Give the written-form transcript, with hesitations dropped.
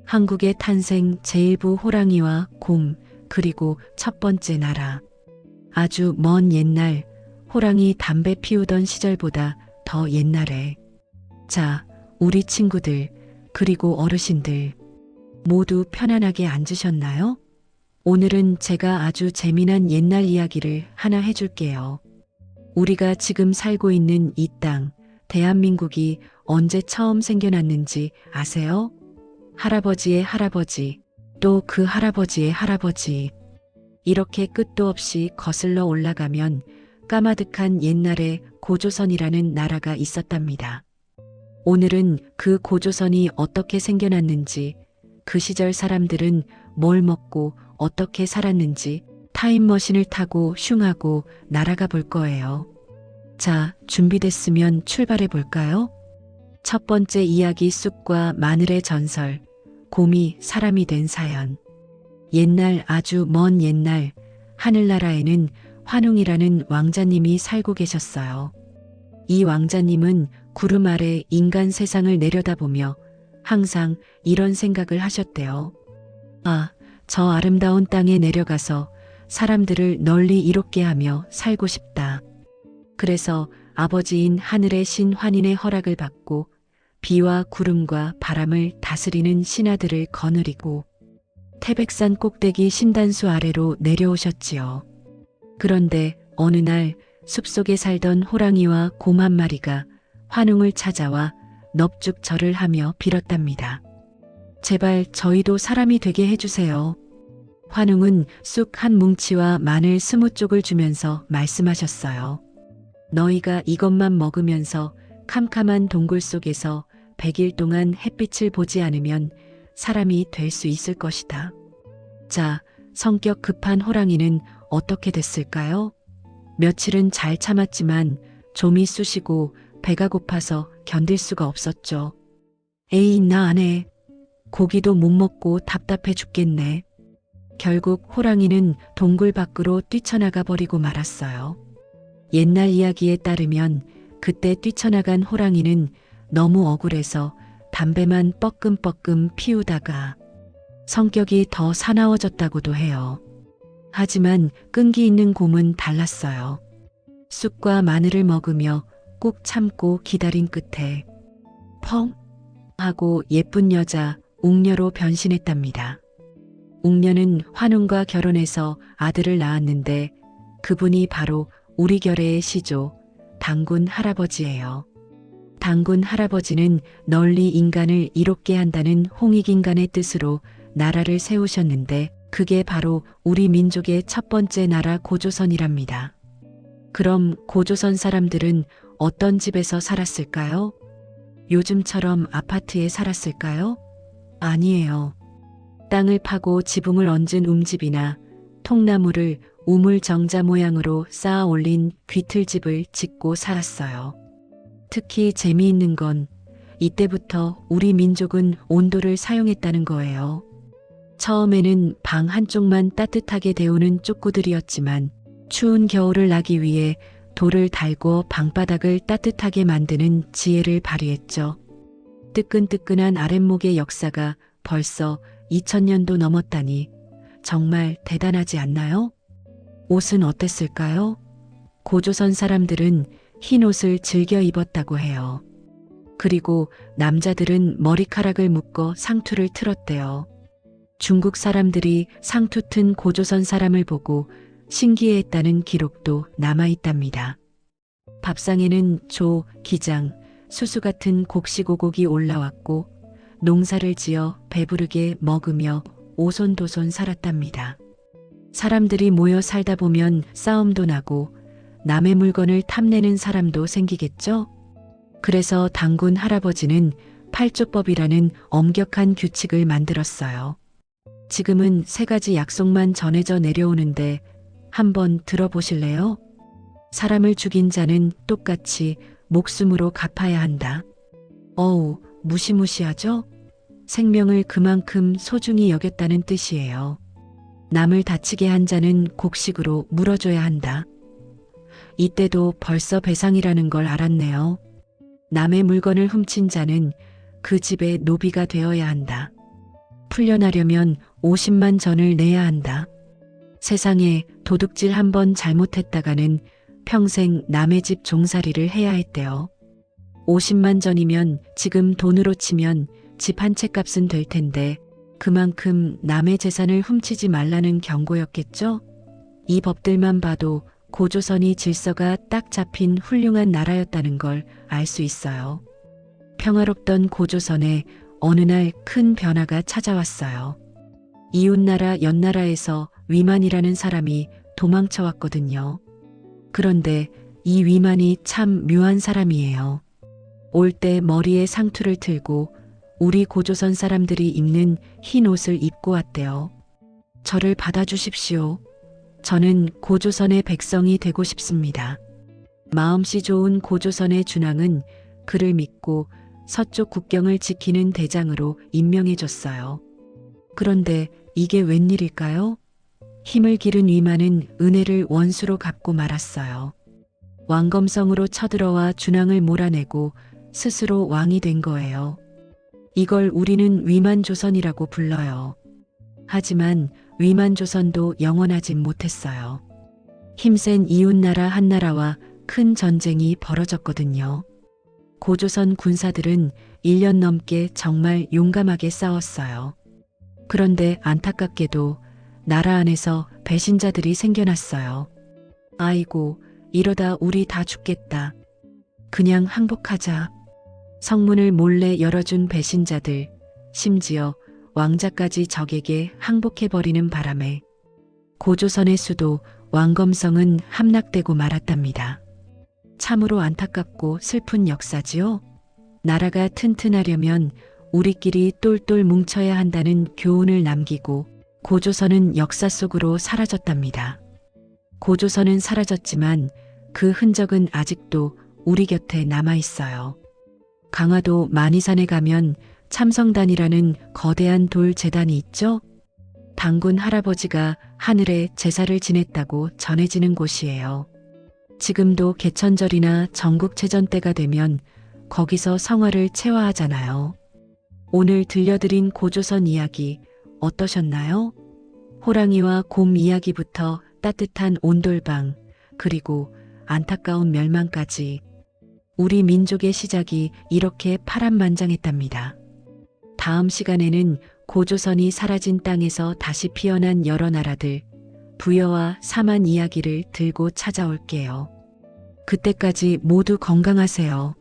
한국의 탄생 제1부 호랑이와 곰, 그리고 첫 번째 나라. 아주 먼 옛날, 호랑이 담배 피우던 시절보다 더 옛날에. 자, 우리 친구들, 그리고 어르신들, 모두 편안하게 앉으셨나요? 오늘은 제가 아주 재미난 옛날 이야기를 하나 해줄게요. 우리가 지금 살고 있는 이 땅, 대한민국이 언제 처음 생겨났는지 아세요? 할아버지의 할아버지, 또 그 할아버지의 할아버지. 이렇게 끝도 없이 거슬러 올라가면 까마득한 옛날에 고조선이라는 나라가 있었답니다. 오늘은 그 고조선이 어떻게 생겨났는지, 그 시절 사람들은 뭘 먹고 어떻게 살았는지 타임머신을 타고 슝하고 날아가 볼 거예요. 자, 준비됐으면 출발해 볼까요? 첫 번째 이야기, 쑥과 마늘의 전설, 곰이 사람이 된 사연. 옛날, 아주 먼 옛날, 하늘나라에는 환웅이라는 왕자님이 살고 계셨어요. 이 왕자님은 구름 아래 인간 세상을 내려다보며 항상 이런 생각을 하셨대요. 아, 저 아름다운 땅에 내려가서 사람들을 널리 이롭게 하며 살고 싶다. 그래서 아버지인 하늘의 신 환인의 허락을 받고 비와 구름과 바람을 다스리는 신하들을 거느리고 태백산 꼭대기 신단수 아래로 내려오셨지요. 그런데 어느 날 숲속에 살던 호랑이와 곰 한 마리가 환웅을 찾아와 넙죽 절을 하며 빌었답니다. 제발 저희도 사람이 되게 해주세요. 환웅은 쑥 한 뭉치와 마늘 20쪽을 주면서 말씀하셨어요. 너희가 이것만 먹으면서 캄캄한 동굴 속에서 100일 동안 햇빛을 보지 않으면 사람이 될 수 있을 것이다. 자, 성격 급한 호랑이는 어떻게 됐을까요? 며칠은 잘 참았지만 좀이 쑤시고 배가 고파서 견딜 수가 없었죠. 에이, 나 안 해. 고기도 못 먹고 답답해 죽겠네. 결국 호랑이는 동굴 밖으로 뛰쳐나가 버리고 말았어요. 옛날 이야기에 따르면 그때 뛰쳐나간 호랑이는 너무 억울해서 담배만 뻐끔뻐끔 피우다가 성격이 더 사나워졌다고도 해요. 하지만 끈기 있는 곰은 달랐어요. 쑥과 마늘을 먹으며 꾹 참고 기다린 끝에 펑 하고 예쁜 여자 웅녀로 변신했답니다. 웅녀는 환웅과 결혼해서 아들을 낳았는데 그분이 바로 우리 결의의 시조 당군 할아버지예요. 당군 할아버지는 널리 인간을 이롭게 한다는 홍익인간의 뜻으로 나라를 세우셨는데 그게 바로 우리 민족의 첫 번째 나라 고조선이랍니다. 그럼 고조선 사람들은 어떤 집에서 살았을까요? 요즘처럼 아파트에 살았을까요? 아니에요. 땅을 파고 지붕을 얹은 움집이나 통나무를 우물 정자 모양으로 쌓아 올린 귀틀집을 짓고 살았어요. 특히 재미있는 건 이때부터 우리 민족은 온도를 사용했다는 거예요. 처음에는 방 한쪽만 따뜻하게 데우는 쪽구들이었지만 추운 겨울을 나기 위해 돌을 달고 방바닥을 따뜻하게 만드는 지혜를 발휘했죠. 뜨끈뜨끈한 아랫목의 역사가 벌써 2000년도 넘었다니 정말 대단하지 않나요? 옷은 어땠을까요? 고조선 사람들은 흰 옷을 즐겨 입었다고 해요. 그리고 남자들은 머리카락을 묶어 상투를 틀었대요. 중국 사람들이 상투 튼 고조선 사람을 보고 신기해했다는 기록도 남아있답니다. 밥상에는 조, 기장, 수수 같은 곡식오곡이 올라왔고 농사를 지어 배부르게 먹으며 오손도손 살았답니다. 사람들이 모여 살다 보면 싸움도 나고 남의 물건을 탐내는 사람도 생기겠죠? 그래서 당군 할아버지는 팔조법이라는 엄격한 규칙을 만들었어요. 지금은 3가지 약속만 전해져 내려오는데 한번 들어보실래요? 사람을 죽인 자는 똑같이 목숨으로 갚아야 한다. 어우, 무시무시하죠? 생명을 그만큼 소중히 여겼다는 뜻이에요. 남을 다치게 한 자는 곡식으로 물어줘야 한다. 이때도 벌써 배상이라는 걸 알았네요. 남의 물건을 훔친 자는 그 집의 노비가 되어야 한다. 풀려나려면 50만 전을 내야 한다. 세상에 도둑질 한 번 잘못했다가는 평생 남의 집 종살이를 해야 했대요. 50만 전이면 지금 돈으로 치면 집 한 채 값은 될 텐데 그만큼 남의 재산을 훔치지 말라는 경고였겠죠? 이 법들만 봐도 고조선이 질서가 딱 잡힌 훌륭한 나라였다는 걸 알 수 있어요. 평화롭던 고조선에 어느 날 큰 변화가 찾아왔어요. 이웃나라 연나라에서 위만이라는 사람이 도망쳐 왔거든요. 그런데 이 위만이 참 묘한 사람이에요. 올 때 머리에 상투를 틀고 우리 고조선 사람들이 입는 흰 옷을 입고 왔대요. 저를 받아주십시오. 저는 고조선의 백성이 되고 싶습니다. 마음씨 좋은 고조선의 준왕은 그를 믿고 서쪽 국경을 지키는 대장으로 임명해줬어요. 그런데 이게 웬일일까요? 힘을 기른 위만은 은혜를 원수로 갚고 말았어요. 왕검성으로 쳐들어와 준왕을 몰아내고 스스로 왕이 된 거예요. 이걸 우리는 위만조선이라고 불러요. 하지만 위만조선도 영원하진 못했어요. 힘센 이웃나라 한나라와 큰 전쟁이 벌어졌거든요. 고조선 군사들은 1년 넘게 정말 용감하게 싸웠어요. 그런데 안타깝게도 나라 안에서 배신자들이 생겨났어요. 아이고, 이러다 우리 다 죽겠다. 그냥 항복하자. 성문을 몰래 열어준 배신자들, 심지어 왕자까지 적에게 항복해버리는 바람에 고조선의 수도 왕검성은 함락되고 말았답니다. 참으로 안타깝고 슬픈 역사지요? 나라가 튼튼하려면 우리끼리 똘똘 뭉쳐야 한다는 교훈을 남기고 고조선은 역사 속으로 사라졌답니다. 고조선은 사라졌지만 그 흔적은 아직도 우리 곁에 남아 있어요. 강화도 만이산에 가면 참성단이라는 거대한 돌 제단이 있죠? 당군 할아버지가 하늘에 제사를 지냈다고 전해지는 곳이에요. 지금도 개천절이나 전국체전 때가 되면 거기서 성화를 체화하잖아요. 오늘 들려드린 고조선 이야기 어떠셨나요? 호랑이와 곰 이야기부터 따뜻한 온돌방, 그리고 안타까운 멸망까지 우리 민족의 시작이 이렇게 파란만장했답니다. 다음 시간에는 고조선이 사라진 땅에서 다시 피어난 여러 나라들, 부여와 사만 이야기를 들고 찾아올게요. 그때까지 모두 건강하세요.